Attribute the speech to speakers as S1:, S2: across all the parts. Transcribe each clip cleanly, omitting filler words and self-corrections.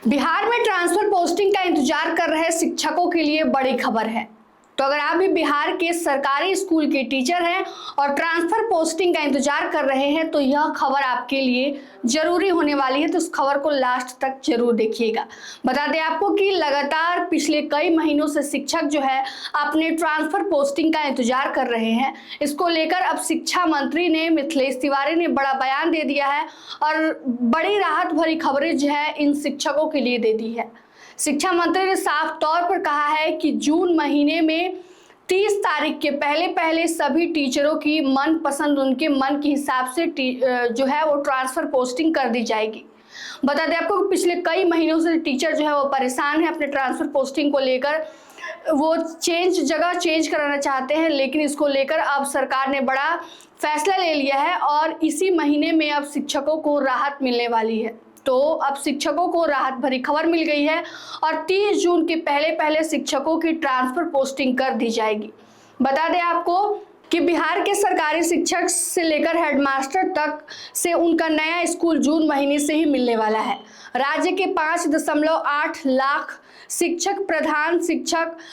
S1: बिहार में transfer posting का इंतजार कर रहे शिक्षकों के लिए बड़ी खबर है। तो अगर आप भी बिहार के सरकारी स्कूल के टीचर हैं और ट्रांसफर पोस्टिंग का इंतजार कर रहे हैं तो यह खबर आपके लिए जरूरी होने वाली है, तो इस खबर को लास्ट तक जरूर देखिएगा। बता दें आपको कि लगातार पिछले कई महीनों से शिक्षक जो है अपने ट्रांसफर पोस्टिंग का इंतजार कर रहे हैं। इसको लेकर अब शिक्षा मंत्री ने मिथिलेश तिवारी ने बड़ा बयान दे दिया है और बड़ी राहत भरी खबरें जो है इन शिक्षकों के लिए दे दी है। शिक्षा मंत्री ने साफ तौर पर कहा है कि जून महीने में 30 तारीख के पहले सभी टीचरों की मनपसंद उनके मन के हिसाब से जो है वो ट्रांसफर पोस्टिंग कर दी जाएगी। बता दें आपको कि पिछले कई महीनों से टीचर जो है वो परेशान है अपने ट्रांसफर पोस्टिंग को लेकर। वो जगह चेंज कराना चाहते हैं, लेकिन इसको लेकर अब सरकार ने बड़ा फैसला ले लिया है और इसी महीने में अब शिक्षकों को राहत मिलने वाली है। तो अब शिक्षकों को राहत भरी खबर मिल गई है और 30 जून के पहले शिक्षकों की ट्रांसफर पोस्टिंग कर दी जाएगी। बता दें आपको कि बिहार के सरकारी शिक्षक से लेकर हेडमास्टर तक से उनका नया स्कूल जून महीने से ही मिलने वाला है। राज्य के 5.8 लाख शिक्षक,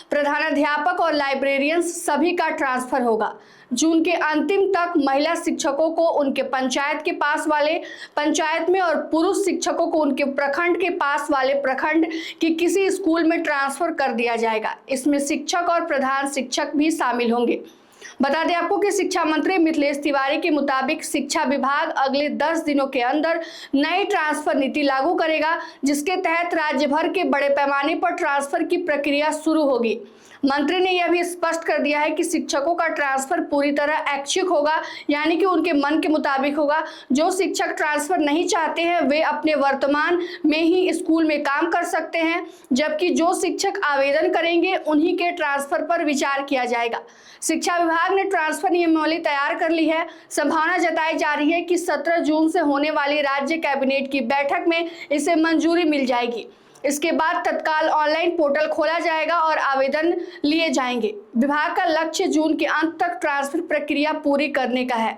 S1: प्रधानाध्यापक और लाइब्रेरियंस सभी का ट्रांसफर होगा। जून के अंतिम तक महिला शिक्षकों को उनके पंचायत के पास वाले पंचायत में और पुरुष शिक्षकों को उनके प्रखंड के पास वाले प्रखंड की किसी स्कूल में ट्रांसफर कर दिया जाएगा। इसमें शिक्षक और प्रधान शिक्षक भी शामिल होंगे। बता दें आपको कि शिक्षा मंत्री मिथिलेश तिवारी के मुताबिक शिक्षा विभाग अगले 10 दिनों के अंदर नई ट्रांसफर नीति लागू करेगा, जिसके तहत राज्य भर के बड़े पैमाने पर ट्रांसफर की प्रक्रिया शुरू होगी। मंत्री ने यह भी स्पष्ट कर दिया है कि शिक्षकों का ट्रांसफर पूरी तरह ऐच्छिक होगा, यानी कि उनके मन के मुताबिक होगा। जो शिक्षक ट्रांसफर नहीं चाहते हैं वे अपने वर्तमान में ही स्कूल में काम कर सकते हैं, जबकि जो शिक्षक आवेदन करेंगे उन्हीं के ट्रांसफर पर विचार किया जाएगा। शिक्षा विभाग ने ट्रांसफर नियमावली तैयार कर ली है। संभावना जताई जा रही है कि 17 जून से होने वाली राज्य कैबिनेट की बैठक में इसे मंजूरी मिल जाएगी। इसके बाद तत्काल ऑनलाइन पोर्टल खोला जाएगा और आवेदन लिए जाएंगे। विभाग का लक्ष्य जून के अंत तक ट्रांसफर प्रक्रिया पूरी करने का है।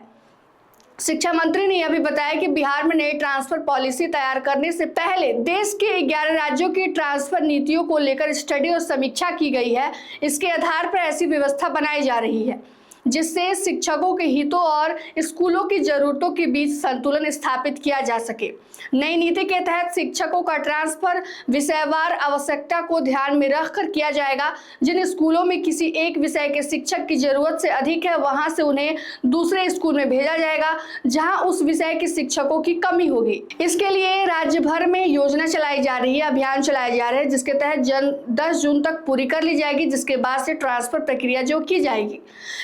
S1: शिक्षा मंत्री ने यह भी बताया कि बिहार में नई ट्रांसफर पॉलिसी तैयार करने से पहले देश के 11 राज्यों की ट्रांसफर नीतियों को लेकर स्टडी और समीक्षा की गई है। इसके आधार पर ऐसी व्यवस्था बनाई जा रही है जिससे शिक्षकों के हितों और स्कूलों की जरूरतों के बीच संतुलन स्थापित किया जा सके। नई नीति के तहत शिक्षकों का ट्रांसफर विषयवार आवश्यकता को ध्यान में रखकर किया जाएगा। जिन स्कूलों में किसी एक विषय के शिक्षक की जरूरत से अधिक है वहां से उन्हें दूसरे स्कूल में भेजा जाएगा जहां उस विषय के शिक्षकों की कमी होगी। इसके लिए राज्य भर में योजना चलाई जा रही है, अभियान चलाए जा रहे हैं, जिसके तहत 10 जून तक पूरी कर ली जाएगी, जिसके बाद से ट्रांसफर प्रक्रिया जो की जाएगी।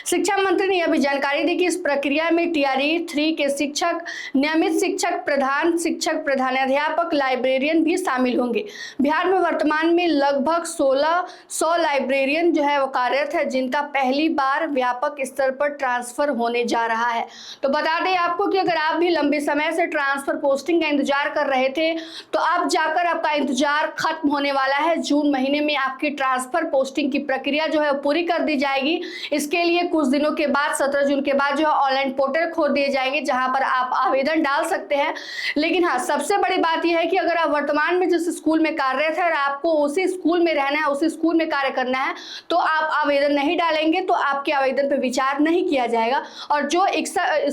S1: शिक्षा मंत्री ने यह भी जानकारी दी कि इस प्रक्रिया में TRE 3 के शिक्षक, नियमित शिक्षक, प्रधान शिक्षक, प्रधानाध्यापक, लाइब्रेरियन भी शामिल होंगे। बिहार में वर्तमान में लगभग 1600 लाइब्रेरियन जो है वो कार्यरत है, जिनका पहली बार व्यापक स्तर पर ट्रांसफर होने जा रहा है। तो बता दें आपको कि अगर आप भी लंबे समय से ट्रांसफर पोस्टिंग का इंतजार कर रहे थे तो अब जाकर आपका इंतजार खत्म होने वाला है। जून महीने में आपकी ट्रांसफर पोस्टिंग की प्रक्रिया जो है पूरी कर दी जाएगी। इसके लिए कुछ दिनों के बाद 17 जून के बाद जो है ऑनलाइन पोर्टल खोल दिए जाएंगे जहां पर आप आवेदन डाल सकते हैं। लेकिन हाँ, सबसे बड़ी बात यह है कि अगर आप वर्तमान में जिस स्कूल में कार्यरत है और आपको उसी स्कूल में रहना है, उसी स्कूल में कार्य करना है, तो आप आवेदन नहीं डालेंगे तो आपके आवेदन पर विचार नहीं किया जाएगा। और जो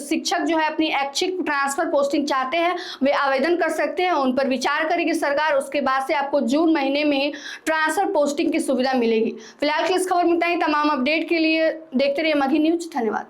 S1: शिक्षक जो है अपनी ऐच्छिक ट्रांसफर पोस्टिंग चाहते हैं वे आवेदन कर सकते हैं, उन पर विचार करेगी सरकार। उसके बाद से आपको जून महीने में ही ट्रांसफर पोस्टिंग की सुविधा मिलेगी। फिलहाल की इस खबर में इतना ही। तमाम अपडेट के लिए देखते रहिए मगही न्यूज। धन्यवाद।